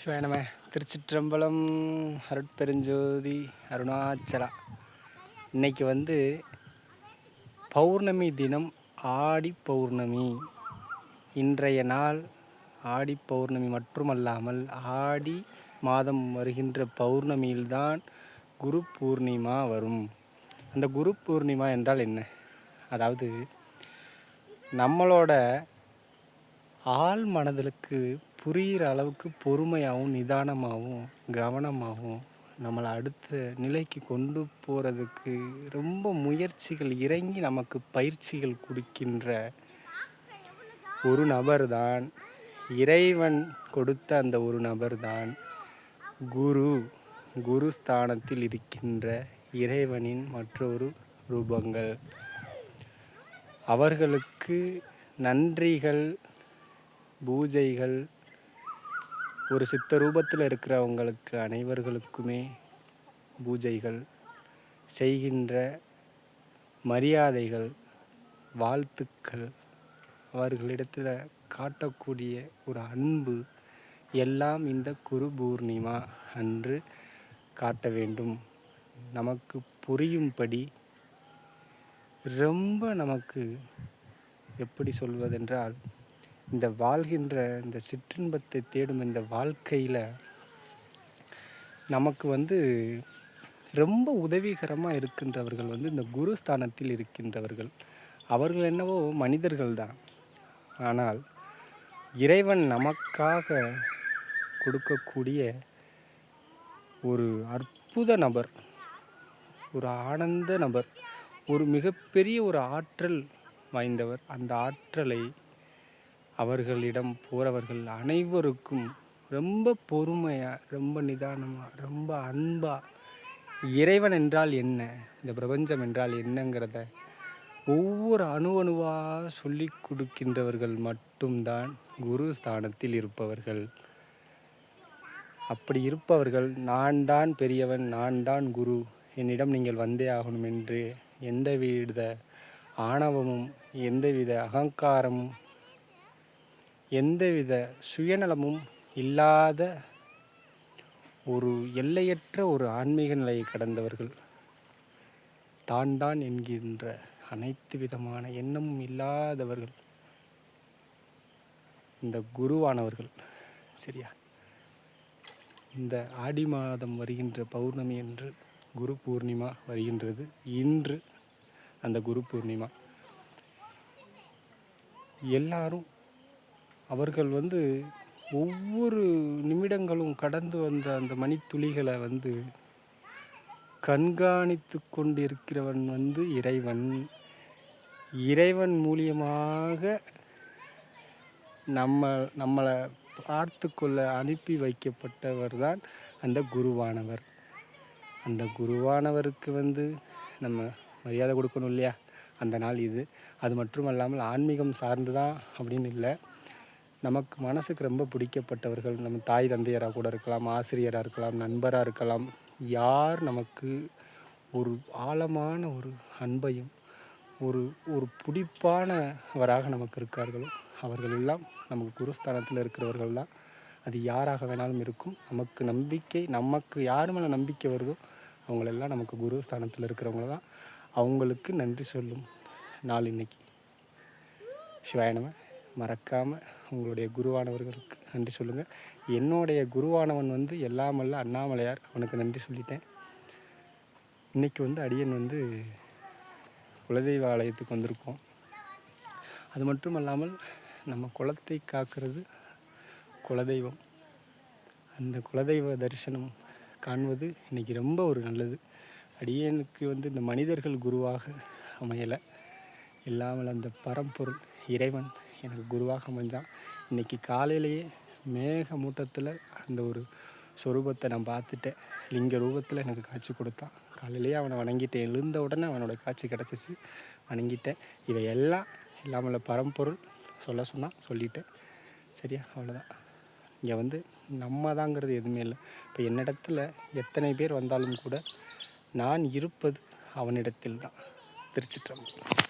சிவாய நம. திருச்சிற்றம்பலம். அருட்பெருஞ்சோதி அருணாச்சலா. இன்னைக்கு பௌர்ணமி தினம், ஆடி பௌர்ணமி. இன்றைய நாள் ஆடி பௌர்ணமி மட்டுமல்லாமல் ஆடி மாதம் வருகின்ற பௌர்ணமியில்தான் குரு பூர்ணிமா வரும். அந்த குரு பூர்ணிமா என்றால் என்ன? அதாவது நம்மளோட ஆள் மனதிற்கு புரிகிற அளவுக்கு பொறுமையாகவும் நிதானமாகவும் கவனமாகவும் நம்மளை அடுத்த நிலைக்கு கொண்டு போகிறதுக்கு ரொம்ப முயற்சிகள் இறங்கி நமக்கு பயிற்சிகள் கொடுக்கின்ற ஒரு நபர் தான், இறைவன் கொடுத்த அந்த ஒரு நபர் தான் குரு. குரு ஸ்தானத்தில் இருக்கின்ற இறைவனின் மற்றொரு ரூபங்கள். அவர்களுக்கு நன்றிகள், பூஜைகள். ஒரு சித்த ரூபத்தில் இருக்கிறவங்களுக்கு அனைவர்களுக்குமே பூஜைகள், செய்கின்ற மரியாதைகள், வாழ்த்துக்கள், அவர்களிடத்தில் காட்டக்கூடிய ஒரு அன்பு எல்லாம் இந்த குரு பூர்ணிமா அன்று காட்ட வேண்டும். நமக்கு புரியும்படி ரொம்ப நமக்கு எப்படி சொல்வதென்றால், இந்த வாழ்கின்ற இந்த சிற்றின்பத்தை தேடும் இந்த வாழ்க்கையில் நமக்கு ரொம்ப உதவிகரமாக இருக்கின்றவர்கள் இந்த குருஸ்தானத்தில் இருக்கின்றவர்கள். அவர்கள் என்னவோ மனிதர்கள் தான், ஆனால் இறைவன் நமக்காக கொடுக்கக்கூடிய ஒரு அற்புத நபர், ஒரு ஆனந்த நபர், ஒரு மிகப்பெரிய ஒரு ஆற்றல் வாய்ந்தவர். அந்த ஆற்றலை அவர்களிடம் போகிறவர்கள் அனைவருக்கும் ரொம்ப பொறுமையாக, ரொம்ப நிதானமாக, ரொம்ப அன்பாக இறைவன் என்றால் என்ன, இந்த பிரபஞ்சம் என்றால் என்னங்கிறத ஒவ்வொரு அணுவாக சொல்லி கொடுக்கின்றவர்கள் மட்டும்தான் குரு ஸ்தானத்தில் இருப்பவர்கள். அப்படி இருப்பவர்கள் நான் தான் பெரியவன், நான் தான் குரு, என்னிடம் நீங்கள் வந்தே ஆகணும் என்று எந்தவித ஆணவமும், எந்தவித அகங்காரமும், எந்தவித சுயநலமும் இல்லாத ஒரு எல்லையற்ற ஒரு ஆன்மீக நிலையை கடந்தவர்கள். தான் என்கின்ற அனைத்து விதமான எண்ணமும் இல்லாதவர்கள் இந்த குருவானவர்கள். சரியா? இந்த ஆடி மாதம் வருகின்ற பௌர்ணமி என்று குரு பூர்ணிமா வருகின்றது. இன்று அந்த குரு பூர்ணிமா எல்லாரும் அவர்கள் ஒவ்வொரு நிமிடங்களும் கடந்து வந்த அந்த மணித்துளிகளை கண்காணித்து கொண்டிருக்கிறவன் இறைவன். இறைவன் மூலியமாக நம்மளை பார்த்து கொள்ள அனுப்பி வைக்கப்பட்டவர் தான் அந்த குருவானவர். அந்த குருவானவருக்கு நம்ம மரியாதை கொடுக்கணும் இல்லையா? அந்த நாள் இது. அது மட்டும் அல்லாமல் ஆன்மீகம் சார்ந்து தான் அப்படின்னு இல்லை, நமக்கு மனசுக்கு ரொம்ப பிடிக்கப்பட்டவர்கள், நம்ம தாய் தந்தையராக கூட இருக்கலாம், ஆசிரியராக இருக்கலாம், நண்பராக இருக்கலாம். யார் நமக்கு ஒரு ஆழமான ஒரு அன்பையும் ஒரு ஒரு பிடிப்பானவராக நமக்கு இருக்கார்களோ அவர்கள் எல்லாம் நமக்கு குருஸ்தானத்தில் இருக்கிறவர்கள் தான். அது யாராக வேணாலும் இருக்கும். நமக்கு நம்பிக்கை, நமக்கு யார் மேலே நம்பிக்கை வருதோ அவங்களெல்லாம் நமக்கு குருஸ்தானத்தில் இருக்கிறவங்க தான். அவங்களுக்கு நன்றி சொல்லும் நாள் இன்னைக்கு. சிவாய நம. மறக்காமல் உங்களுடைய குருவானவர்களுக்கு நன்றி சொல்லுங்கள். என்னுடைய குருவானவன் எல்லாமல்ல அண்ணாமலையார், அவனுக்கு நன்றி சொல்லிட்டேன். இன்றைக்கி அடியன் குலதெய்வ ஆலயத்துக்கு வந்திருக்கோம். அது மட்டும் அல்லாமல் நம்ம குலத்தை காக்கிறது குலதெய்வம். அந்த குலதெய்வ தரிசனம் காண்பது இன்றைக்கி ரொம்ப ஒரு நல்லது. அடியனுக்கு இந்த மனிதர்கள் குருவாக அமையலை, இல்லாமல் அந்த பரம்பொருள் இறைவன் எனக்கு குருவாக அமைஞ்சான். இன்றைக்கி காலையிலேயே மேக மூட்டத்தில் அந்த ஒரு சொரூபத்தை நான் பார்த்துட்டேன். லிங்க ரூபத்தில் எனக்கு காட்சி கொடுத்தான். காலையிலேயே அவனை வணங்கிட்டேன். எழுந்த உடனே அவனோட காட்சி கிடச்சிச்சு, வணங்கிட்டேன். இவையெல்லாம் இல்லாமல் பரம்பொருள் சொல்ல சொன்னால் சொல்லிட்டேன். சரியா? அவ்வளோதான். இங்கே நம்ம தாங்கிறது எதுவுமே இல்லை. இப்போ என்னிடத்தில் எத்தனை பேர் வந்தாலும் கூட நான் இருப்பது அவனிடத்தில் தான். திருச்சிற்றம்பலம்.